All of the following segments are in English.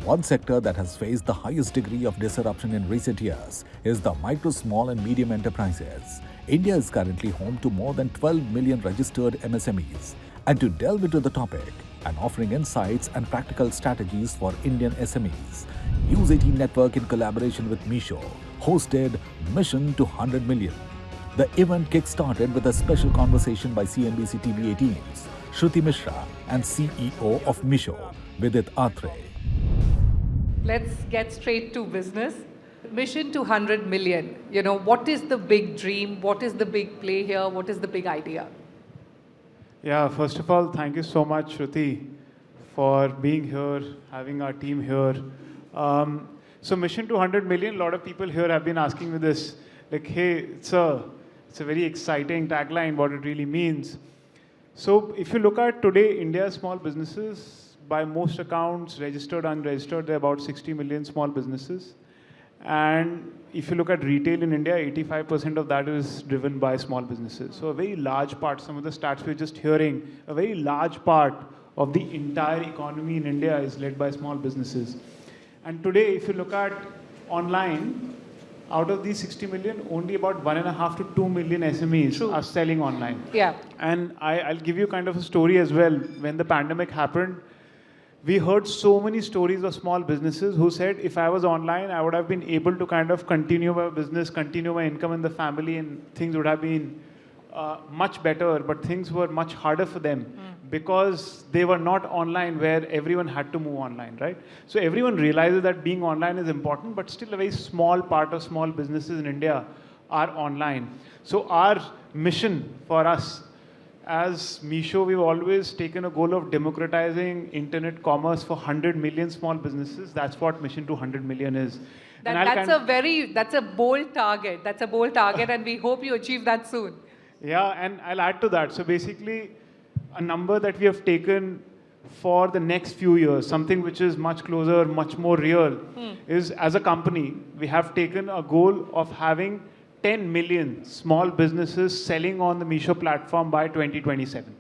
One sector that has faced the highest degree of disruption in recent years is the micro, small and medium enterprises. India is currently home to more than 12 million registered MSMEs. And to delve into the topic and offering insights and practical strategies for Indian SMEs, News18 Network in collaboration with Meesho hosted Mission to 100 Million. The event kick-started with a special conversation by CNBC-TV18 News, Shruti Mishra and CEO of Meesho, Vidit Atre. Let's get straight to business. Mission to 100 million. What is the big dream? What is the big play here? What is the big idea? Yeah, first of all, thank you so much, Shruti, for being here, having our team here. So Mission to 100 million, a lot of people here have been asking me this, like, hey, it's a very exciting tagline, what it really means. So if you look at today, India's small businesses, by most accounts, registered, unregistered, there are about 60 million small businesses. And if you look at retail in India, 85% of that is driven by small businesses. So a very large part, some of the stats we're just hearing, a very large part of the entire economy in India is led by small businesses. And today, if you look at online, out of these 60 million, only about 1.5 to 2 million SMEs are selling online. Yeah. And I'll give you kind of a story as well. When the pandemic happened, we heard so many stories of small businesses who said, if I was online, I would have been able to kind of continue my business, continue my income in the family, and things would have been much better, but things were much harder for them because they were not online where everyone had to move online, right? So everyone realizes that being online is important, but still a very small part of small businesses in India are online. So our mission for us, as Meesho, we've always taken a goal of democratizing internet commerce for 100 million small businesses. That's what Mission to 100 million is. That's a bold target. That's a bold target, and we hope you achieve that soon. Yeah, and I'll add to that. So basically, a number that we have taken for the next few years, something which is much closer, much more real, is as a company, we have taken a goal of having 10 million small businesses selling on the Meesho platform by 2027.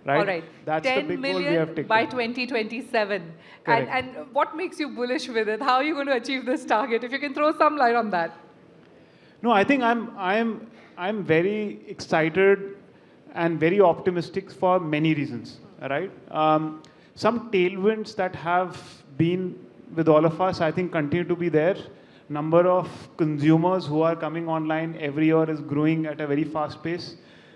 Right? All right. That's 10 the big goal we have million taken. by 2027. And what makes you bullish with it? How are you going to achieve this target? If you can throw some light on that. No, I think I'm very excited and very optimistic for many reasons. Right? Some tailwinds that have been with all of us, I think, continue to be there. Number of consumers who are coming online every year is growing at a very fast pace.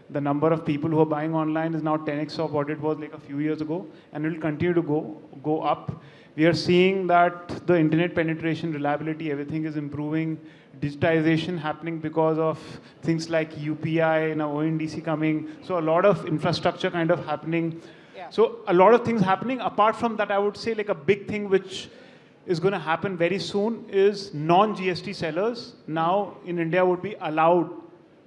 The number of people who are buying online is now 10x of what it was like a few years ago, and it will continue to go up. We are seeing that the internet penetration, reliability, everything is improving. Digitization happening because of things like UPI and ONDC coming. So a lot of infrastructure kind of happening. Yeah. So a lot of things happening. Apart from that, I would say like a big thing which is going to happen very soon is non-GST sellers now in India would be allowed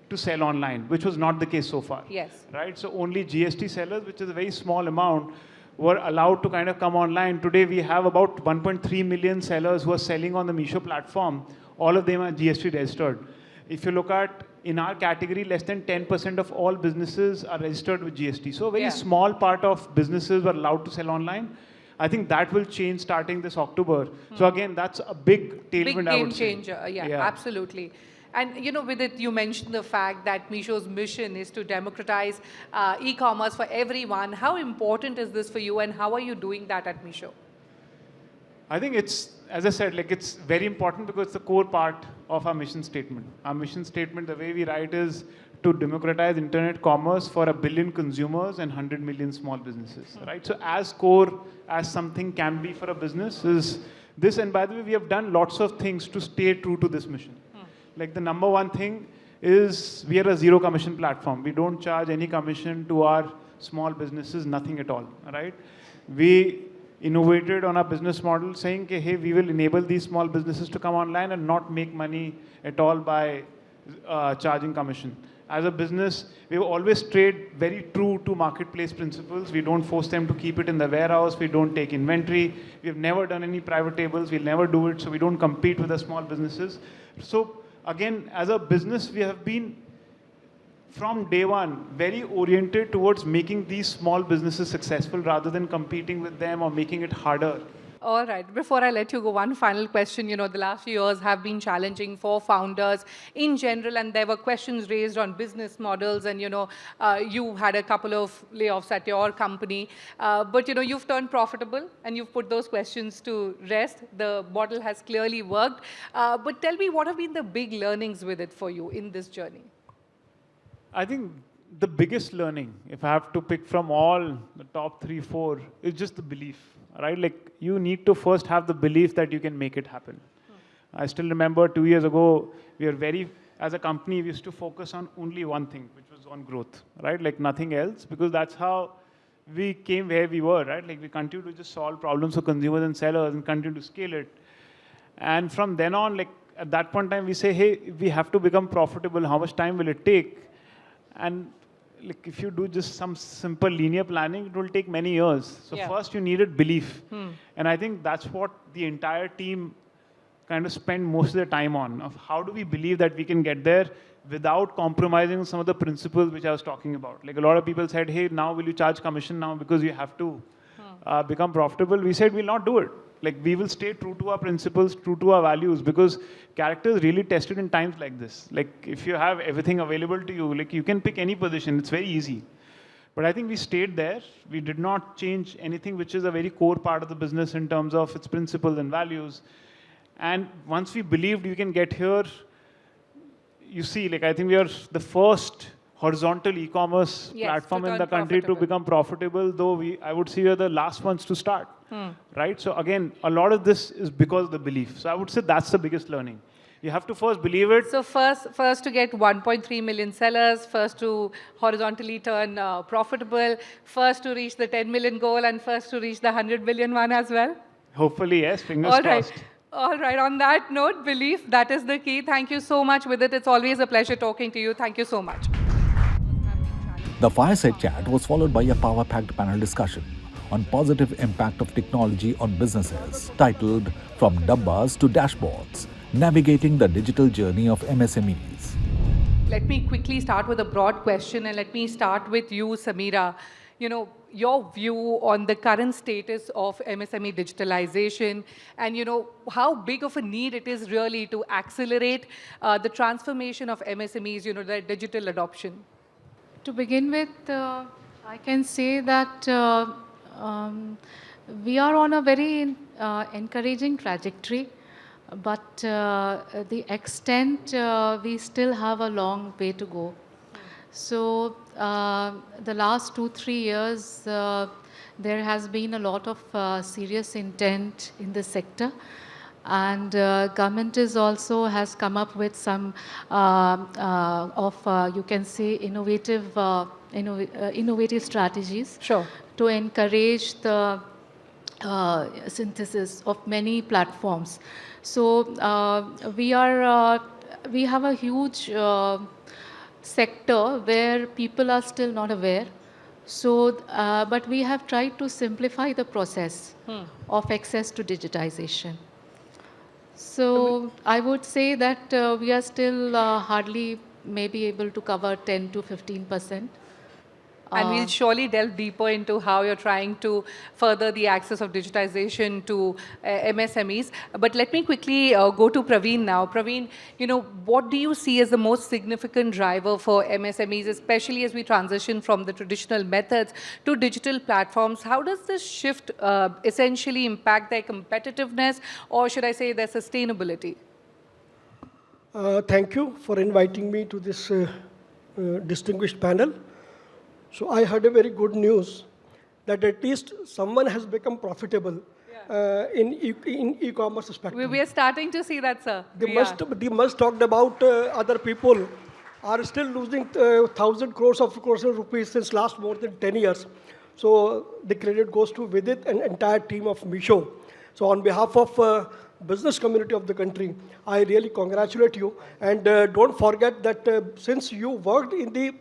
to sell online, which was not the case so far. Yes. Right? So only GST sellers, which is a very small amount, were allowed to kind of come online. Today we have about 1.3 million sellers who are selling on the Meesho platform. All of them are GST registered. If you look at in our category, less than 10% of all businesses are registered with GST. So a very small part of businesses were allowed to sell online. I think that will change starting this October. So again, that's a big tailwind, I would say. Big game changer, yeah, absolutely. And with it, you mentioned the fact that Meesho's mission is to democratize e-commerce for everyone. How important is this for you, and how are you doing that at Meesho? I think it's, as I said, like it's very important because it's the core part of our mission statement. Our mission statement, the way we write is to democratize internet commerce for 1 billion consumers and 100 million small businesses, right? So as core as something can be for a business is this. And by the way, we have done lots of things to stay true to this mission. Like the number one thing is we are a zero commission platform. We don't charge any commission to our small businesses, nothing at all, right? We innovated on our business model saying, hey, we will enable these small businesses to come online and not make money at all by charging commission. As a business, we've always stayed very true to marketplace principles. We don't force them to keep it in the warehouse. We don't take inventory. We've never done any private tables. We'll never do it. So we don't compete with the small businesses. So again, as a business, we have been, from day one, very oriented towards making these small businesses successful rather than competing with them or making it harder All right. Before I let you go, one final question. The last few years have been challenging for founders in general, and there were questions raised on business models, and, you had a couple of layoffs at your company. But, you've turned profitable, and you've put those questions to rest. The model has clearly worked. But tell me, what have been the big learnings with it for you in this journey? I think the biggest learning, if I have to pick from all the top 3, 4, is just the belief, right? Like, you need to first have the belief that you can make it happen. I still remember 2 years ago, as a company, we used to focus on only one thing, which was on growth, right? Like nothing else, because that's how we came where we were, right? Like we continue to just solve problems for consumers and sellers and continue to scale it. And from then on, like at that point in time, we say, hey, we have to become profitable. How much time will it take? And like if you do just some simple linear planning, it will take many years. So first you needed belief. And I think that's what the entire team kind of spent most of their time on, of how do we believe that we can get there without compromising some of the principles which I was talking about. Like a lot of people said, hey, now will you charge commission now because you have to become profitable? We said, we'll not do it. Like we will stay true to our principles, true to our values, because character is really tested in times like this. Like if you have everything available to you, like you can pick any position, it's very easy. But I think we stayed there. We did not change anything which is a very core part of the business in terms of its principles and values. And once we believed we can get here, you see, like I think we are the first horizontal e-commerce platform in the country to become profitable, though I would say we are the last ones to start, right? So again, a lot of this is because of the belief. So I would say that's the biggest learning. You have to first believe it. So first to get 1.3 million sellers, first to horizontally turn profitable, first to reach the 10 million goal, and first to reach the 100 million one as well? Hopefully, yes. Fingers crossed. All right. On that note, belief, that is the key. Thank you so much with it. It's always a pleasure talking to you. Thank you so much. The fireside chat was followed by a power-packed panel discussion on positive impact of technology on businesses, titled From Dabbas to Dashboards, Navigating the Digital Journey of MSMEs. Let me quickly start with a broad question, and let me start with you, Sameera. Your view on the current status of MSME digitalization and, how big of a need it is really to accelerate the transformation of MSMEs, their digital adoption. To begin with, I can say that we are on a very encouraging trajectory, but the extent we still have a long way to go. So the last 2-3 years, there has been a lot of serious intent in the sector. And government is also has come up with some you can say innovative strategies to encourage the synthesis of many platforms. So we have a huge sector where people are still not aware. So, but we have tried to simplify the process of access to digitization. So I would say that we are still hardly maybe able to cover 10 to 15%. And we'll surely delve deeper into how you're trying to further the access of digitization to MSMEs. But let me quickly go to Praveen now. Praveen, what do you see as the most significant driver for MSMEs, especially as we transition from the traditional methods to digital platforms? How does this shift essentially impact their competitiveness, or should I say their sustainability? Thank you for inviting me to this distinguished panel. So I heard a very good news that at least someone has become profitable in e-commerce spectrum. We are starting to see that, sir. The much talked about other people are still losing 1,000 crores of rupees since last more than 10 years. So the credit goes to Vidit and entire team of Meesho. So on behalf of business community of the country, I really congratulate you. And don't forget that since you worked in the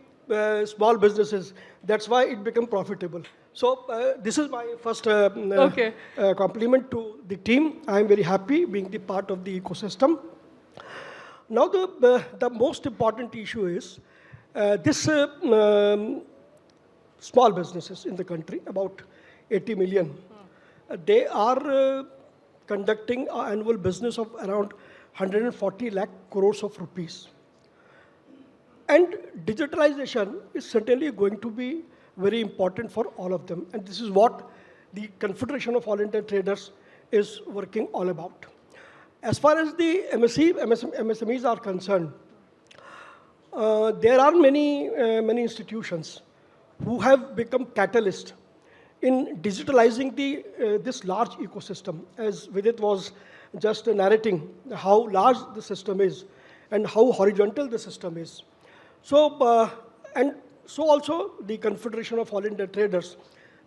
small businesses, that's why it became profitable. So this is my first compliment to the team. I'm very happy being the part of the ecosystem. Now the most important issue is this small businesses in the country, about 80 million. They are conducting an annual business of around 140 lakh crores of rupees. And digitalization is certainly going to be very important for all of them. And this is what the Confederation of All India Traders is working all about. As far as the MSMEs are concerned, there are many institutions who have become catalyst in digitalizing this large ecosystem, as Vidit was just narrating how large the system is and how horizontal the system is. So, so also the Confederation of All India Traders,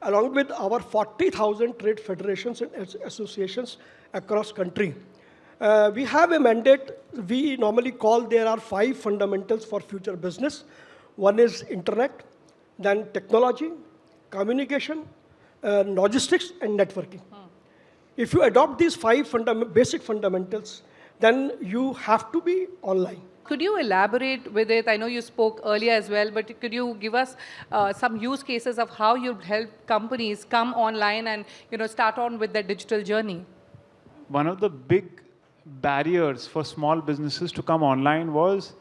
along with our 40,000 trade federations and associations across country, we have a mandate. We normally call there are 5 fundamentals for future business. One is internet, then technology, communication, logistics, and networking. If you adopt these 5 basic fundamentals, then you have to be online. Could you elaborate with it? I know you spoke earlier as well, but could you give us some use cases of how you've helped companies come online and start on with their digital journey? One of the big barriers for small businesses to come online was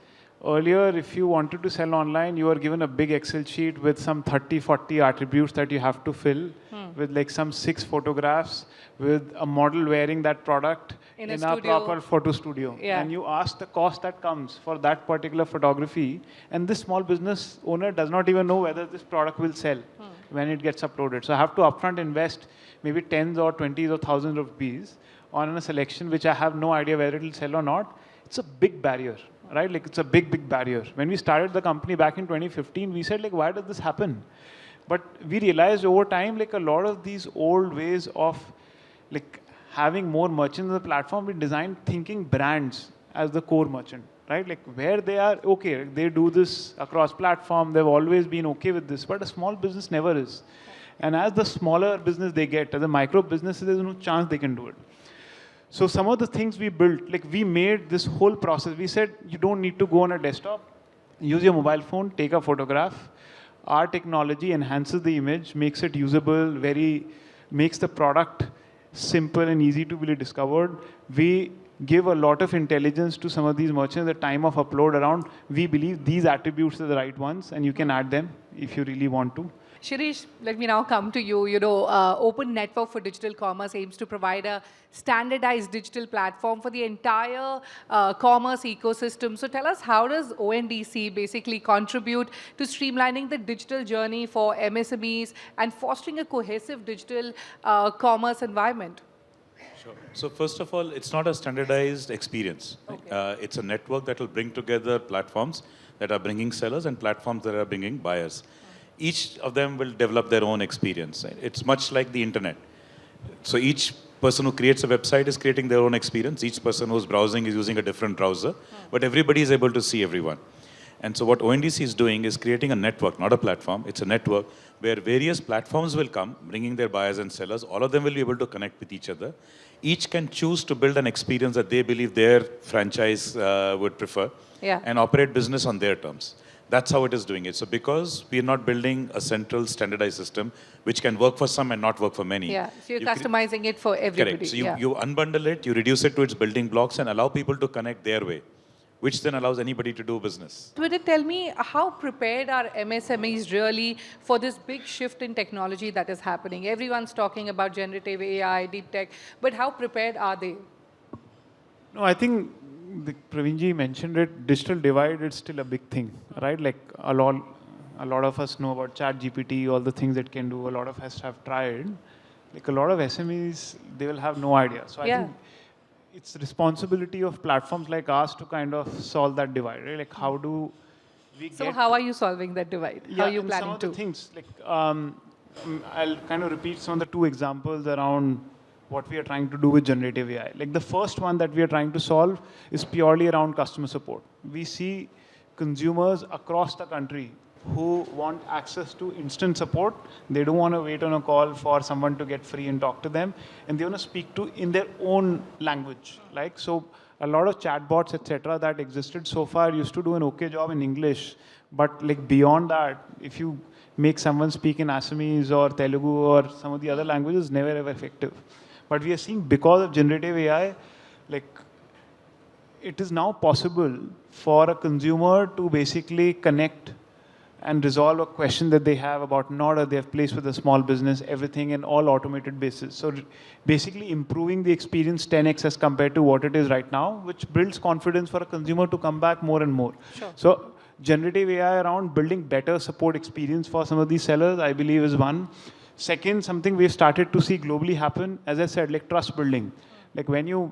earlier, if you wanted to sell online, you were given a big Excel sheet with some 30, 40 attributes that you have to fill with like some 6 photographs with a model wearing that product in a proper photo studio. Yeah. And you ask the cost that comes for that particular photography. And this small business owner does not even know whether this product will sell when it gets uploaded. So I have to upfront invest maybe tens or 20s or thousands of rupees on a selection which I have no idea whether it will sell or not. It's a big barrier, right? Like it's a big barrier. When we started the company back in 2015, we said like, why does this happen? But we realized over time, like a lot of these old ways of like having more merchants on the platform, we designed thinking brands as the core merchant, right? Like where they are, okay, they do this across platform, they've always been okay with this, but a small business never is. And as the smaller business they get, as a micro business, there's no chance they can do it. So some of the things we built, like we made this whole process, we said, you don't need to go on a desktop, use your mobile phone, take a photograph. Our technology enhances the image, makes it usable, makes the product simple and easy to be discovered. We give a lot of intelligence to some of these merchants at the time of upload around, we believe these attributes are the right ones and you can add them if you really want to. Shirish, let me now come to you. Open Network for Digital Commerce aims to provide a standardized digital platform for the entire commerce ecosystem. So tell us, how does ONDC basically contribute to streamlining the digital journey for MSMEs and fostering a cohesive digital commerce environment? Sure. So first of all, it's not a standardized experience. Okay. It's a network that will bring together platforms that are bringing sellers and platforms that are bringing buyers. Each of them will develop their own experience. It's much like the internet. So each person who creates a website is creating their own experience. Each person who's browsing is using a different browser, but everybody is able to see everyone. And so what ONDC is doing is creating a network, not a platform. It's a network where various platforms will come, bringing their buyers and sellers. All of them will be able to connect with each other. Each can choose to build an experience that they believe their franchise would prefer and operate business on their terms. That's how it is doing it. So because we are not building a central standardized system, which can work for some and not work for many. Yeah, so you're customizing it for everybody. Correct. So you unbundle it, you reduce it to its building blocks and allow people to connect their way, which then allows anybody to do business. Twitter, tell me, how prepared are MSMEs really for this big shift in technology that is happening? Everyone's talking about generative AI, deep tech, but how prepared are they? No, I think Praveerji mentioned it, digital divide is still a big thing, right? Like a lot of us know about ChatGPT, all the things it can do, a lot of us have tried. Like a lot of SMEs, they will have no idea. So I think it's the responsibility of platforms like us to kind of solve that divide, right? Like how do we get... So how are you solving that divide? How are you planning some of to? the things, like I'll kind of repeat some of the 2 examples around what we are trying to do with generative AI. Like the first one that we are trying to solve is purely around customer support. We see consumers across the country who want access to instant support. They don't want to wait on a call for someone to get free and talk to them. And they want to speak to in their own language. Like, so a lot of chatbots, etc., that existed so far used to do an okay job in English. But like beyond that, if you make someone speak in Assamese or Telugu or some of the other languages, never ever effective. But we are seeing because of generative AI, like it is now possible for a consumer to basically connect and resolve a question that they have about an order they have placed with a small business, everything in all automated basis. So basically improving the experience 10x as compared to what it is right now, which builds confidence for a consumer to come back more and more. Sure. So generative AI around building better support experience for some of these sellers, I believe is one. Second, something we've started to see globally happen, as I said, like trust building. Like when you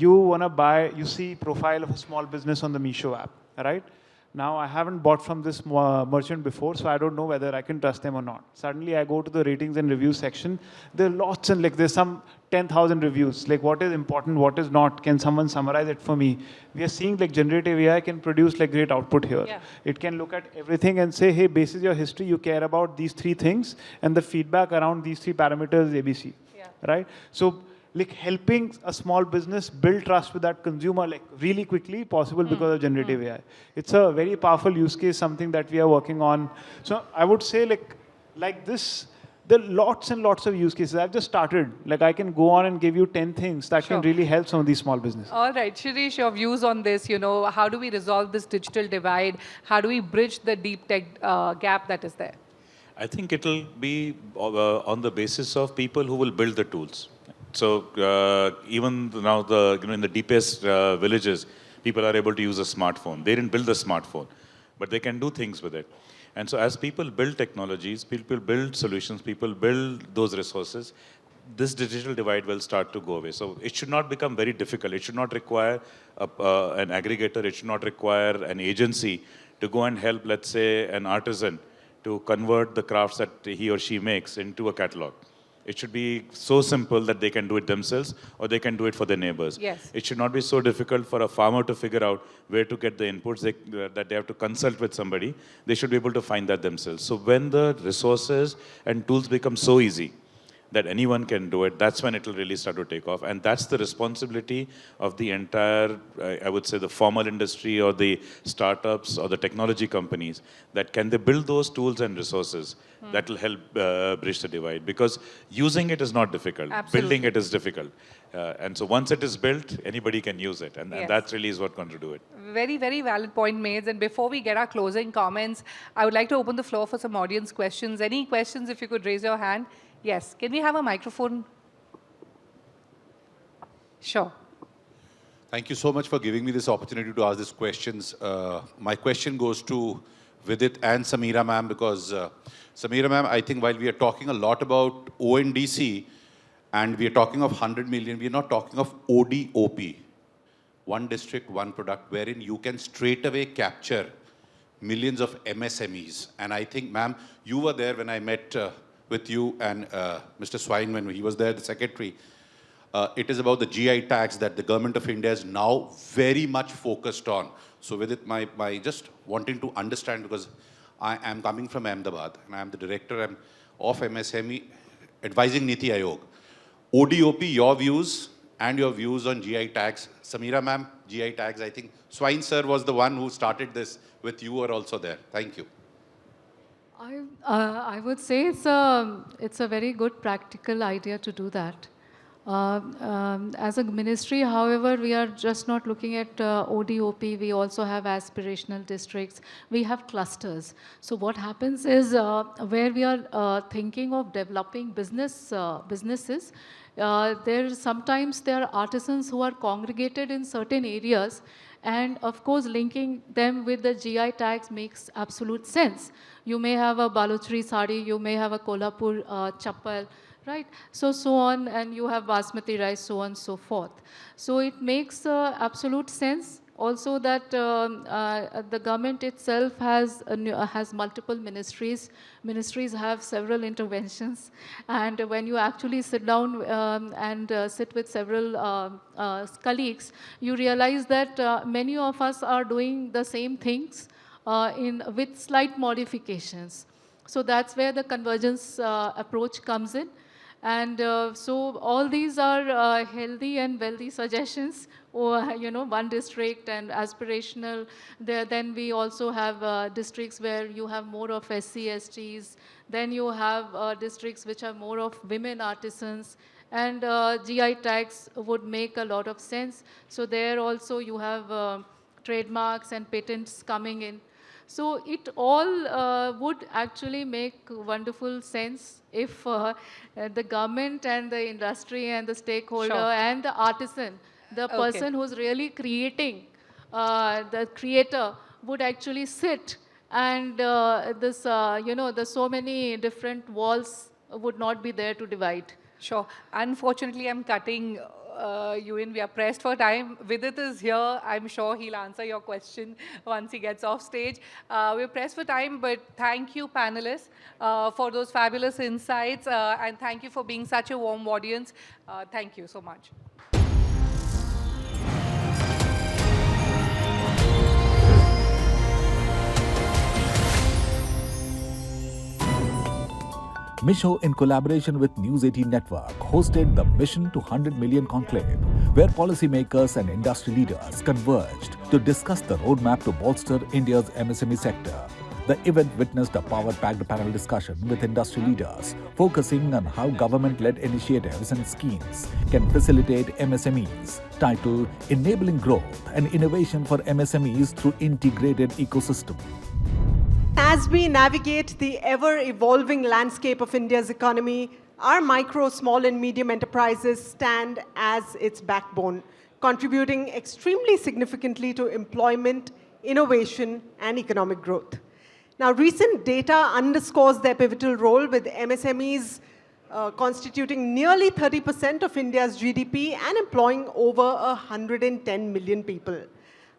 want to buy, you see profile of a small business on the Meesho app, right? Now, I haven't bought from this merchant before, so I don't know whether I can trust them or not. Suddenly, I go to the ratings and reviews section. There are lots and like there's some 10,000 reviews. Like what is important, what is not? Can someone summarize it for me? We are seeing like generative AI can produce like great output here. Yeah. It can look at everything and say, hey, basis your history, you care about these 3 things, and the feedback around these 3 parameters is ABC, right? So like helping a small business build trust with that consumer like really quickly possible because of generative AI. It's a very powerful use case, something that we are working on. So I would say like this, there are lots and lots of use cases. I've just started. Like I can go on and give you 10 things that can really help some of these small businesses. All right, Shirish, your views on this, how do we resolve this digital divide? How do we bridge the deep tech gap that is there? I think it'll be on the basis of people who will build the tools. So even now, in the deepest villages, people are able to use a smartphone. They didn't build the smartphone, but they can do things with it. And so as people build technologies, people build solutions, people build those resources, this digital divide will start to go away. So it should not become very difficult. It should not require an aggregator. It should not require an agency to go and help, let's say, an artisan to convert the crafts that he or she makes into a catalog. It should be so simple that they can do it themselves or they can do it for their neighbors. Yes. It should not be so difficult for a farmer to figure out where to get the inputs, that they have to consult with somebody. They should be able to find that themselves. So when the resources and tools become so easy that anyone can do it, that's when it will really start to take off. And that's the responsibility of the entire, I would say, the formal industry or the startups or the technology companies, that can they build those tools and resources that will help bridge the divide. Because using it is not difficult. Absolutely. Building it is difficult. And so once it is built, anybody can use it. And Yes. that really is what's going to do it. Very, very valid point made. And before we get our closing comments, I would like to open the floor for some audience questions. Any questions, if you could raise your hand? Yes. Can we have a microphone? Sure. Thank you so much for giving me this opportunity to ask these questions. My question goes to Vidit and Sameera ma'am, because Sameera ma'am, I think while we are talking a lot about ONDC and we are talking of 100 million, we are not talking of ODOP, one district, one product, wherein you can straight away capture millions of MSMEs. And I think, ma'am, you were there when I met with you and Mr. Swine when he was there, the secretary. It is about the GI tax that the government of India is now very much focused on. So with it, my just wanting to understand, because I am coming from Ahmedabad and I am the director of MSME advising Niti Aayog. ODOP, your views and your views on GI tax. Sameera ma'am, GI tax, I think Swine sir was the one who started this with you are also there. Thank you. I would say it's a very good practical idea to do that. As a ministry, however, we are just not looking at ODOP. We also have aspirational districts. We have clusters. So what happens is where we are thinking of developing businesses, sometimes there are artisans who are congregated in certain areas, and of course linking them with the GI tags makes absolute sense. You may have a Balochri sari, you may have a Kolhapur chappal, right? So on, and you have basmati rice, so on and so forth. So it makes absolute sense. Also that the government itself has multiple ministries. Ministries have several interventions. And when you actually sit down and sit with several colleagues, you realize that many of us are doing the same things with slight modifications. So that's where the convergence approach comes in. And so all these are healthy and wealthy suggestions, or one district and aspirational. Then we also have districts where you have more of SC, STs. Then you have districts which are more of women artisans. And GI tags would make a lot of sense. So there also you have trademarks and patents coming in. So it all would actually make wonderful sense if the government and the industry and the stakeholder Sure. and the artisan, the Okay. person who's really creating, the creator would actually sit, and there's so many different walls would not be there to divide. Sure. Unfortunately, I'm cutting you in. We are pressed for time. Vidit is here. I'm sure he'll answer your question once he gets off stage. We're pressed for time, but thank you, panelists, for those fabulous insights. And thank you for being such a warm audience. Thank you so much. Meesho, in collaboration with News18 Network, hosted the Mission to 100 Million conclave, where policymakers and industry leaders converged to discuss the roadmap to bolster India's MSME sector. The event witnessed a power-packed panel discussion with industry leaders, focusing on how government-led initiatives and schemes can facilitate MSMEs, titled Enabling Growth and Innovation for MSMEs Through Integrated Ecosystem. As we navigate the ever-evolving landscape of India's economy, our micro, small and medium enterprises stand as its backbone, contributing extremely significantly to employment, innovation and economic growth. Now, recent data underscores their pivotal role, with MSMEs constituting nearly 30% of India's GDP and employing over 110 million people.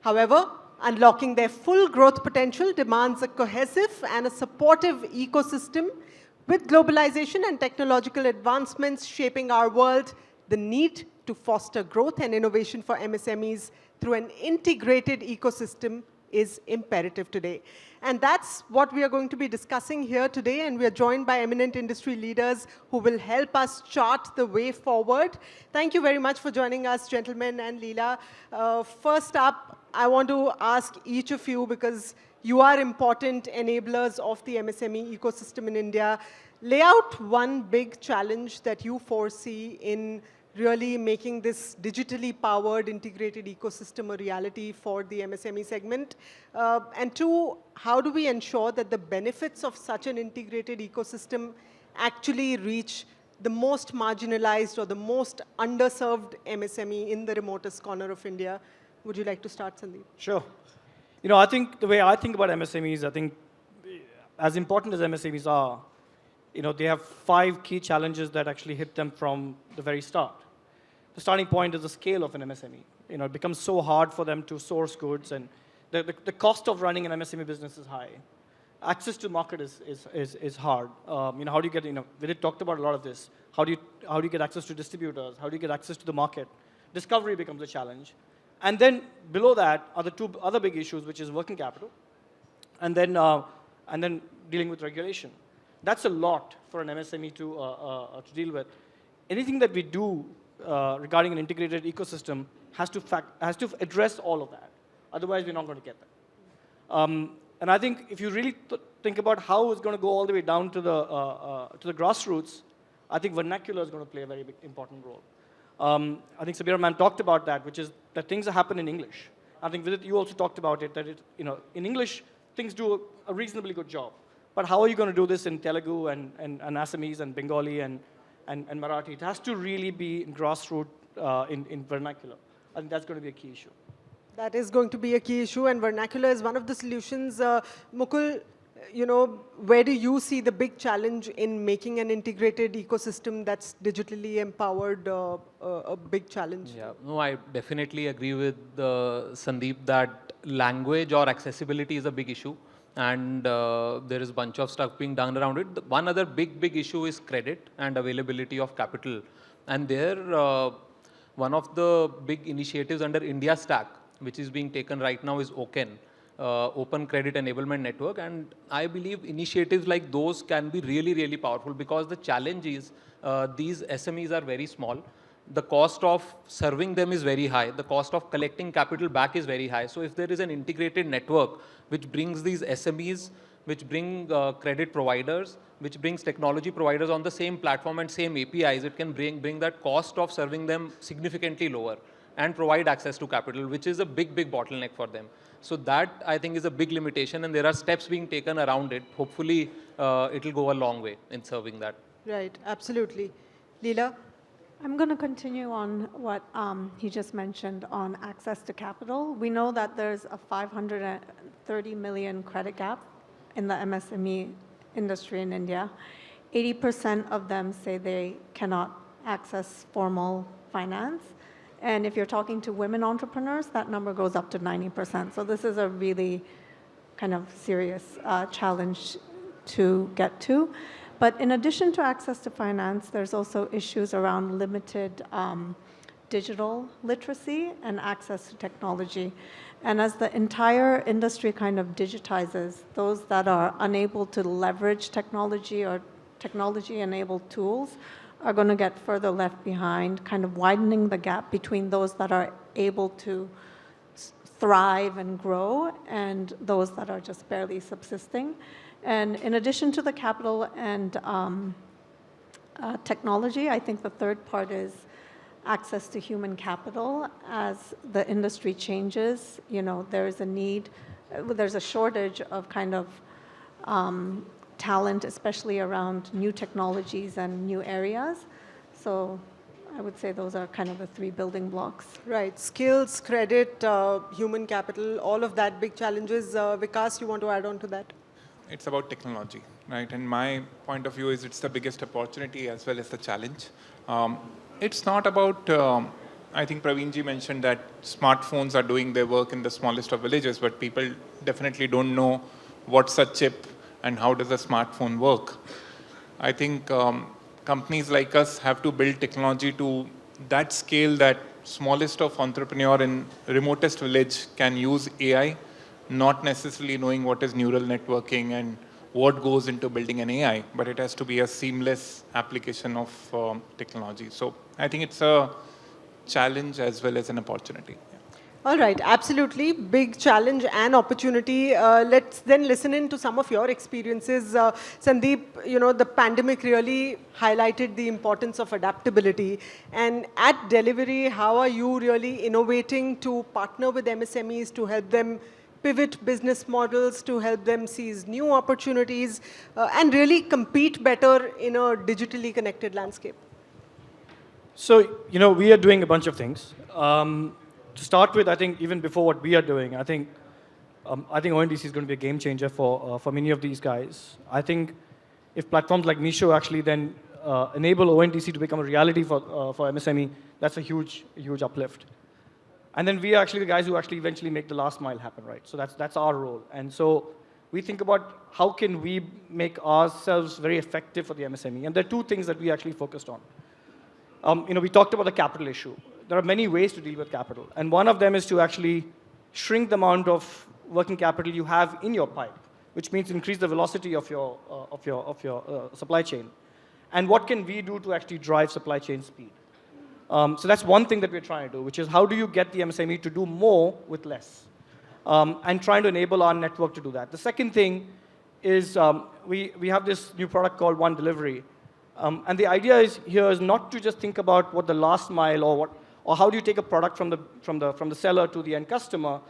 However, unlocking their full growth potential demands a cohesive and a supportive ecosystem. With globalization and technological advancements shaping our world, the need to foster growth and innovation for MSMEs through an integrated ecosystem is imperative today. And that's what we are going to be discussing here today, and we are joined by eminent industry leaders who will help us chart the way forward. Thank you very much for joining us, gentlemen and Leela. First up, I want to ask each of you, because you are important enablers of the MSME ecosystem in India, lay out one big challenge that you foresee in really making this digitally powered integrated ecosystem a reality for the MSME segment. And two, how do we ensure that the benefits of such an integrated ecosystem actually reach the most marginalized or the most underserved MSME in the remotest corner of India? Would you like to start, Sandeep? Sure. I think the way I think about MSMEs, I think as important as MSMEs are, they have 5 key challenges that actually hit them from the very start. The starting point is the scale of an MSME. It becomes so hard for them to source goods, and the cost of running an MSME business is high. Access to market is hard. How do you get, Vidit talked about a lot of this. How do you get access to distributors? How do you get access to the market? Discovery becomes a challenge. And then below that are the 2 other big issues, which is working capital, and then dealing with regulation. That's a lot for an MSME to deal with. Anything that we do regarding an integrated ecosystem has to address all of that. Otherwise, we're not going to get that. And I think if you really think about how it's going to go all the way down to the grassroots, I think vernacular is going to play a very big, important role. I think Samira ma'am talked about that, which is that things happen in English. I think Vidit, you also talked about it, that in English, things do a reasonably good job. But how are you going to do this in Telugu and Assamese and Bengali and Marathi? It has to really be in grassroots, in vernacular. I think that's going to be a key issue. That is going to be a key issue, and vernacular is one of the solutions. Mukul, where do you see the big challenge in making an integrated ecosystem that's digitally empowered a big challenge? Yeah, no, I definitely agree with Sandeep that language or accessibility is a big issue, and there is a bunch of stuff being done around it. One other big issue is credit and availability of capital, and there one of the big initiatives under India Stack, which is being taken right now, is OCEN, open credit enablement network. And I believe initiatives like those can be really, really powerful, because the challenge is these SMEs are very small. The cost of serving them is very high. The cost of collecting capital back is very high. So if there is an integrated network which brings these SMEs, which bring credit providers, which brings technology providers on the same platform and same APIs, it can bring that cost of serving them significantly lower and provide access to capital, which is a big, big bottleneck for them. So that, I think, is a big limitation, and there are steps being taken around it. Hopefully, it will go a long way in serving that. Right, absolutely. Leela? I'm going to continue on what he just mentioned on access to capital. We know that there's a 530 million credit gap in the MSME industry in India. 80% of them say they cannot access formal finance. And if you're talking to women entrepreneurs, that number goes up to 90%. So this is a really kind of serious challenge to get to. But in addition to access to finance, there's also issues around limited digital literacy and access to technology. And as the entire industry kind of digitizes, those that are unable to leverage technology or technology-enabled tools are going to get further left behind, kind of widening the gap between those that are able to thrive and grow and those that are just barely subsisting. And in addition to the capital and technology, I think the third part is access to human capital. As the industry changes, you know, there's a need, there's a shortage of kind of talent, especially around new technologies and new areas. So I would say those are kind of the three building blocks. Right, skills, credit, human capital, all of that big challenges. Vikas, you want to add on to that? It's about technology, right? And my point of view is it's the biggest opportunity as well as the challenge. It's not about, I think Praveenji mentioned that smartphones are doing their work in the smallest of villages, but people definitely don't know what's a chip and how does a smartphone work. I think companies like us have to build technology to that scale that smallest of entrepreneur in remotest village can use AI, not necessarily knowing what is neural networking and what goes into building an AI, but it has to be a seamless application of technology. So I think it's a challenge as well as an opportunity. All right, absolutely. Big challenge and opportunity. Let's then listen in to some of your experiences. Sandeep, you know, the pandemic really highlighted the importance of adaptability. And at Delivery, how are you really innovating to partner with MSMEs to help them pivot business models, to help them seize new opportunities, and really compete better in a digitally connected landscape? So, you know, we are doing a bunch of things. To start with, I think even before what we are doing, I think ONDC is going to be a game changer for many of these guys. I think if platforms like Meesho actually then enable ONDC to become a reality for MSME, that's a huge uplift. And then we are actually the guys who actually eventually make the last mile happen, right? So that's our role. And so we think about how can we make ourselves very effective for the MSME. And there are two things that we actually focused on. You know, we talked about the capital issue. There are many ways to deal with capital. And one of them is to actually shrink the amount of working capital you have in your pipe, which means increase the velocity of your supply chain. And what can we do to actually drive supply chain speed? So that's one thing that we're trying to do, which is how do you get the MSME to do more with less? And trying to enable our network to do that. The second thing is we have this new product called One Delivery. And the idea here is not to just think about what the last mile or how do you take a product from the seller to the end customer,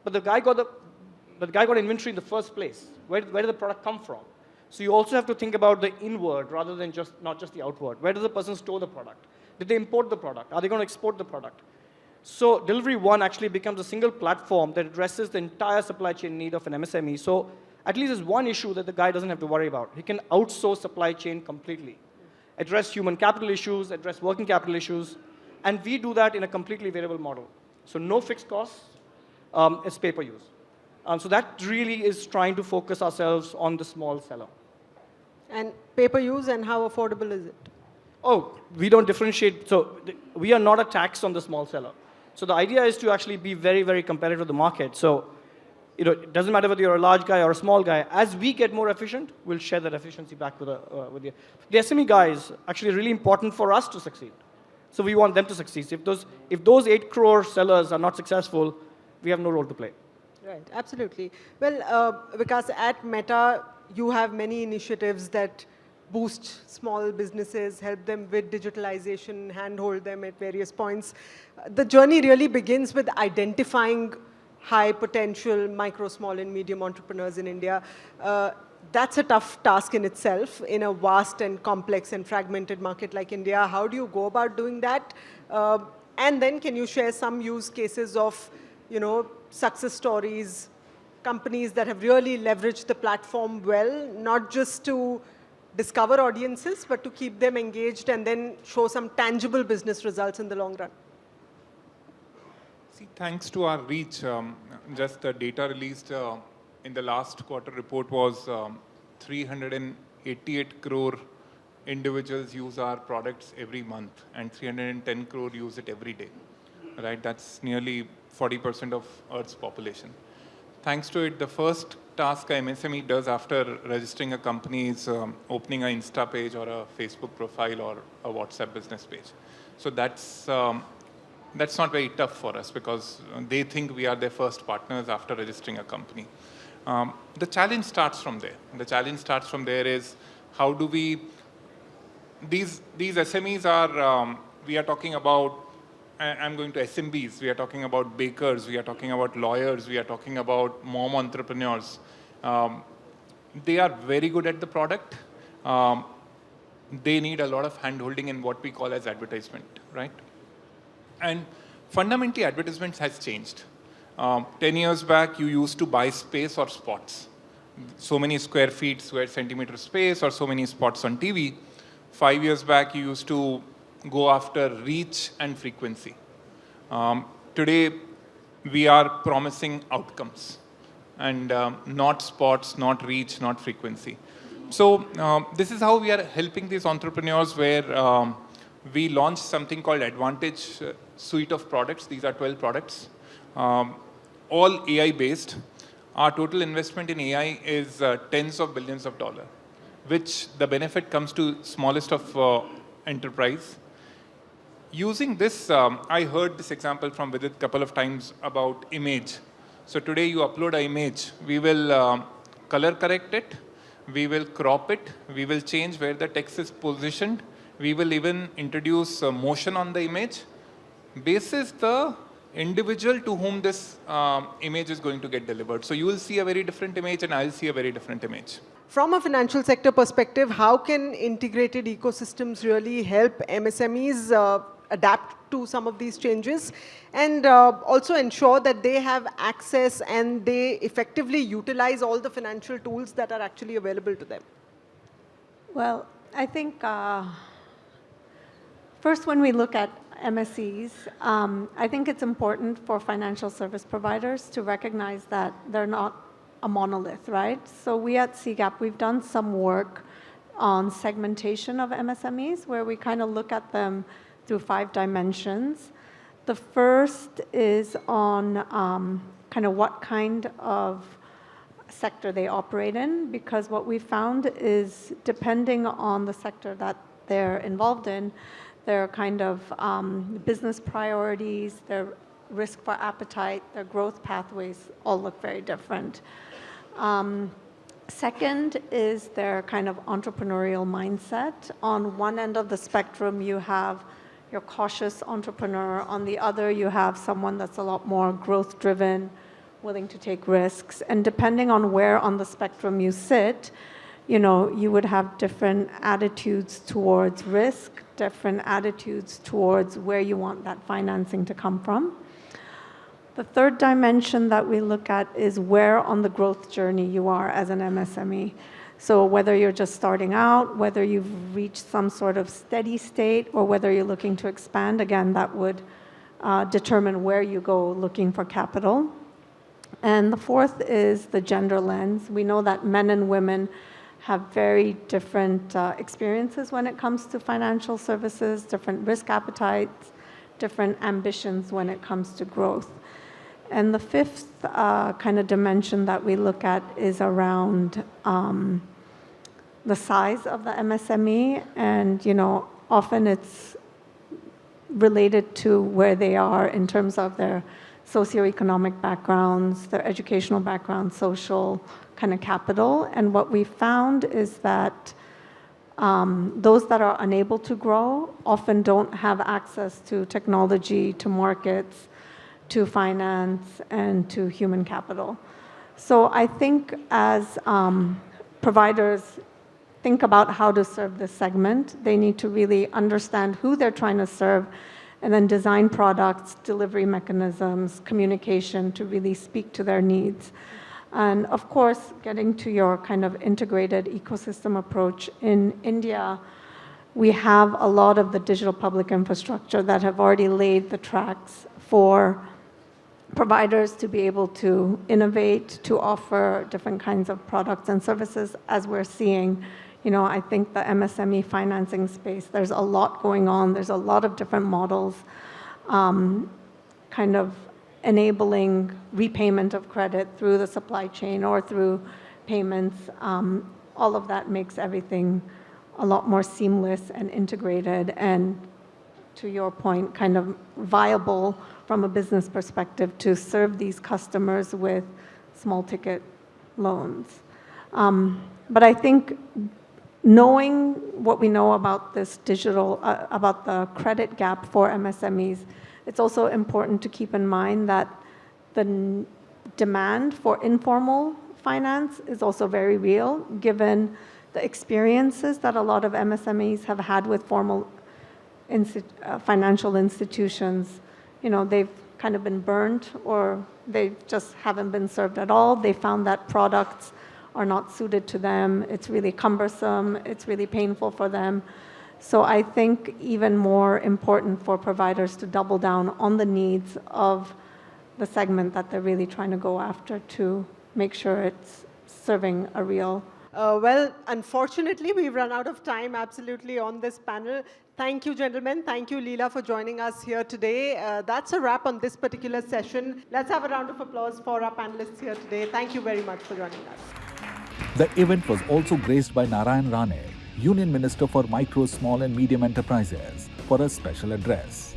but the guy got inventory in the first place. Where did the product come from? So you also have to think about the inward rather than not just the outward. Where does the person store the product? Did they import the product? Are they going to export the product? So Delivery One actually becomes a single platform that addresses the entire supply chain need of an MSME. So at least there's one issue that the guy doesn't have to worry about. He can outsource supply chain completely, address human capital issues, address working capital issues, and we do that in a completely variable model. So no fixed costs, it's pay-per-use. So that really is trying to focus ourselves on the small seller. And pay-per-use, and how affordable is it? Oh, we don't differentiate. So we are not a tax on the small seller. So the idea is to actually be very, very competitive with the market. So it doesn't matter whether you're a large guy or a small guy. As we get more efficient, we'll share that efficiency back with you. The SME guy is actually really important for us to succeed. So we want them to succeed. If those 8 crore sellers are not successful, we have no role to play. Right, absolutely. Well, because at Meta, you have many initiatives that boost small businesses, help them with digitalization, handhold them at various points. The journey really begins with identifying high potential micro, small, and medium entrepreneurs in India. That's a tough task in itself in a vast and complex and fragmented market like India. How do you go about doing that? And then can you share some use cases of, success stories, companies that have really leveraged the platform well, not just to discover audiences, but to keep them engaged and then show some tangible business results in the long run? See, thanks to our reach, just the data released in the last quarter report was 388 crore individuals use our products every month, and 310 crore use it every day. Right? That's nearly 40% of Earth's population. Thanks to it, the first task a MSME does after registering a company is opening an Insta page or a Facebook profile or a WhatsApp business page. So that's not very tough for us because they think we are their first partners after registering a company. The challenge starts from there. The challenge starts from there is how do we, these SMEs are, we are talking about, I'm going to SMBs, we are talking about bakers, we are talking about lawyers, we are talking about mom entrepreneurs. They are very good at the product. They need a lot of hand-holding in what we call as advertisement, right? And fundamentally, advertisements has changed. 10 years back, you used to buy space or spots. So many square feet, square centimeter space, or so many spots on TV. 5 years back, you used to go after reach and frequency. Today, we are promising outcomes and not spots, not reach, not frequency. So this is how we are helping these entrepreneurs where we launched something called Advantage suite of products. These are 12 products, all AI-based. Our total investment in AI is tens of billions of dollars, which the benefit comes to smallest of enterprise. Using this, I heard this example from Vidit a couple of times about image. So today you upload an image, we will color correct it, we will crop it, we will change where the text is positioned, we will even introduce motion on the image. Basis the individual to whom this image is going to get delivered. So you will see a very different image and I'll see a very different image. From a financial sector perspective, how can integrated ecosystems really help MSMEs adapt to some of these changes and also ensure that they have access and they effectively utilize all the financial tools that are actually available to them? Well, I think first when we look at MSEs, I think it's important for financial service providers to recognize that they're not a monolith, right? So we at CGAP, we've done some work on segmentation of MSMEs where we kind of look at them through 5 dimensions. The first is on kind of what kind of sector they operate in, because what we found is depending on the sector that they're involved in, their kind of business priorities, their risk for appetite, their growth pathways all look very different. Second is their kind of entrepreneurial mindset. On one end of the spectrum, you have your cautious entrepreneur. On the other, you have someone that's a lot more growth-driven, willing to take risks. And depending on where on the spectrum you sit, you would have different attitudes towards risk, different attitudes towards where you want that financing to come from. The third dimension that we look at is where on the growth journey you are as an MSME. So whether you're just starting out, whether you've reached some sort of steady state, or whether you're looking to expand, again, that would determine where you go looking for capital. And the fourth is the gender lens. We know that men and women have very different experiences when it comes to financial services, different risk appetites, different ambitions when it comes to growth. And the fifth kind of dimension that we look at is around the size of the MSME, and often it's related to where they are in terms of their socioeconomic backgrounds, their educational background, social kind of capital. And what we found is that those that are unable to grow often don't have access to technology, to markets, to finance, and to human capital. So I think as providers think about how to serve this segment, they need to really understand who they're trying to serve and then design products, delivery mechanisms, communication to really speak to their needs. And of course, getting to your kind of integrated ecosystem approach, in India, we have a lot of the digital public infrastructure that have already laid the tracks for providers to be able to innovate, to offer different kinds of products and services, as we're seeing. I think the MSME financing space, there's a lot going on. There's a lot of different models kind of enabling repayment of credit through the supply chain or through payments. All of that makes everything a lot more seamless and integrated and, to your point, kind of viable from a business perspective to serve these customers with small ticket loans. But I think knowing what we know about this about the credit gap for MSMEs, it's also important to keep in mind that the demand for informal finance is also very real, given the experiences that a lot of MSMEs have had with formal financial institutions. They've kind of been burned, or they just haven't been served at all. They found that products are not suited to them. It's really cumbersome. It's really painful for them. So I think even more important for providers to double down on the needs of the segment that they're really trying to go after to make sure it's serving a real. Well, unfortunately, we've run out of time absolutely on this panel. Thank you, gentlemen. Thank you, Leela, for joining us here today. That's a wrap on this particular session. Let's have a round of applause for our panelists here today. Thank you very much for joining us. The event was also graced by Narayan Rane, Union Minister for Micro, Small and Medium Enterprises, for a special address.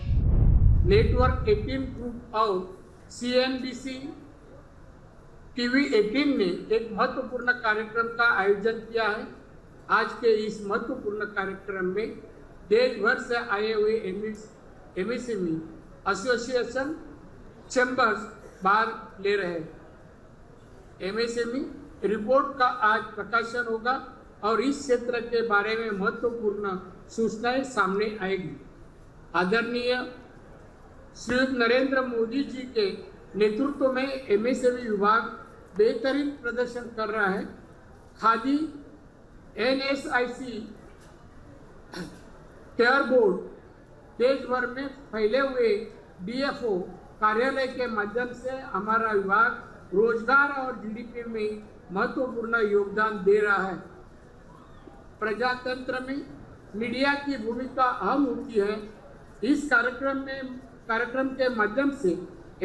Network 18 group और CNBC-TV18 ने एक महत्वपूर्ण कार्यक्रम का आयोजन किया है। आज के इस महत्वपूर्ण कार्यक्रम में देश भर से आए हुए MSME एसोसिएशन चैम्बर्स भाग ले रहे हैं। MSME रिपोर्ट का आज प्रकाशन होगा और इस क्षेत्र के बारे में महत्वपूर्ण सूचनाएं सामने आएगी। आदरणीय श्री नरेंद्र मोदी जी के नेतृत्व में MSME विभाग बेहतरीन प्रदर्शन कर रहा है। खादी NSIC केयर बोर्ड देश भर में फैले हुए DFO कार्यालय के माध्यम से हमारा विभाग रोजगार और GDP में महत्वपूर्ण योगदान दे रहा है। प्रजातंत्र में मीडिया की भूमिका अहम होती है। इस कार्यक्रम के माध्यम से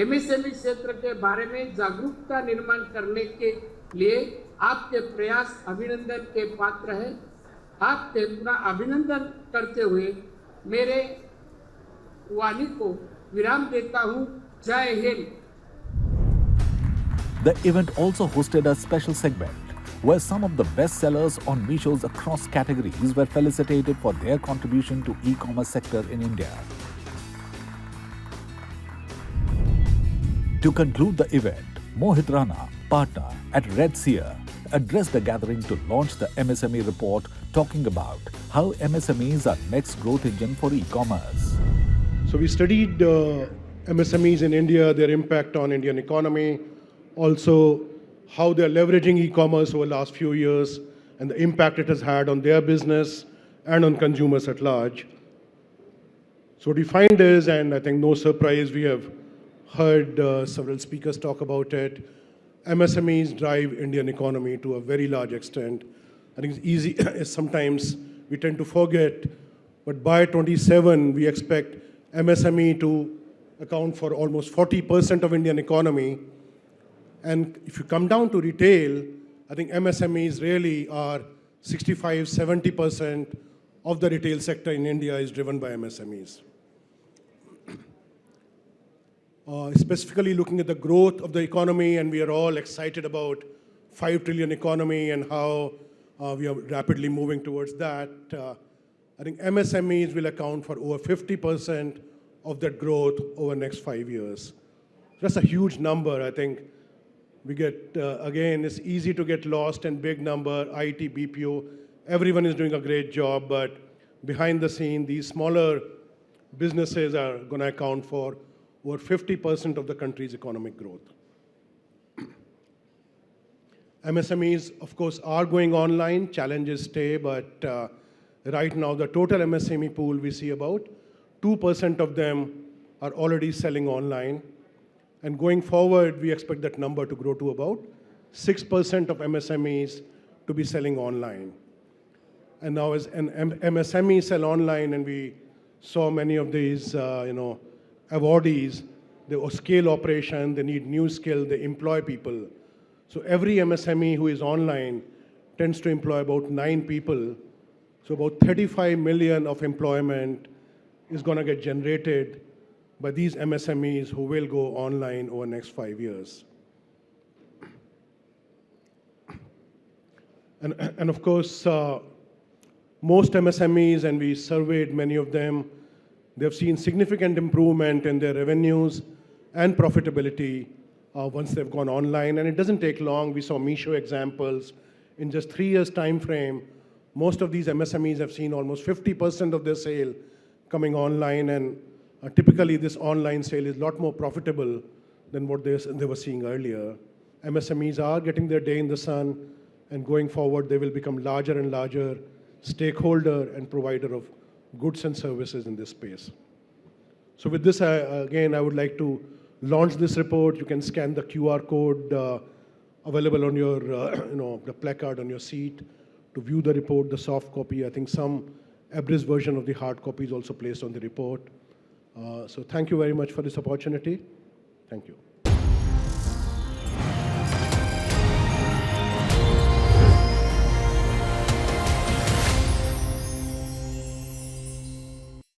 MSME क्षेत्र के बारे में जागरूकता निर्माण करने के लिए आपके प्रयास अभिनंदन के पात्र है। आपके पुनः अभिनंदन करते हुए मेरे वाणी को विराम देता हूँ। जय Hind. The event also hosted a special segment where some of the best sellers on Meeshos across categories were felicitated for their contribution to e-commerce sector in India. To conclude the event, Mohit Rana, partner at Red Seer, addressed the gathering to launch the MSME report, talking about how MSMEs are next growth engine for e-commerce. So we studied MSMEs in India, their impact on Indian economy, also how they're leveraging e-commerce over the last few years and the impact it has had on their business and on consumers at large. So what we find is, and I think no surprise, we have heard several speakers talk about it, MSMEs drive Indian economy to a very large extent. I think it's easy, sometimes we tend to forget, but by 27, we expect MSME to account for almost 40% of Indian economy. And if you come down to retail, I think MSMEs really are 65, 70% of the retail sector in India is driven by MSMEs. Specifically looking at the growth of the economy, and we are all excited about 5 trillion economy and how we are rapidly moving towards that. I think MSMEs will account for over 50% of that growth over the next 5 years. That's a huge number. I think we get, again, it's easy to get lost in big number, IT, BPO. Everyone is doing a great job, but behind the scene, these smaller businesses are going to account for over 50% of the country's economic growth. MSMEs, of course, are going online. Challenges stay, but right now, the total MSME pool, we see about 2% of them are already selling online. And going forward, we expect that number to grow to about 6% of MSMEs to be selling online. And now as an MSME sell online, and we saw many of these awardees, they scale operation, they need new skill, they employ people. So every MSME who is online tends to employ about 9 people. So about 35 million of employment is going to get generated by these MSMEs who will go online over the next 5 years. And of course, most MSMEs, and we surveyed many of them, they've seen significant improvement in their revenues and profitability once they've gone online. And it doesn't take long. We saw Meesho examples. In just 3 years' time frame, most of these MSMEs have seen almost 50% of their sale coming online. And typically, this online sale is a lot more profitable than what they were seeing earlier. MSMEs are getting their day in the sun, and going forward, they will become larger and larger stakeholder and provider of goods and services in this space. So with this, again, I would like to launch this report. You can scan the QR code available on your, the placard on your seat to view the report, the soft copy. I think some abridged version of the hard copy is also placed on the report. So thank you very much for this opportunity. Thank you.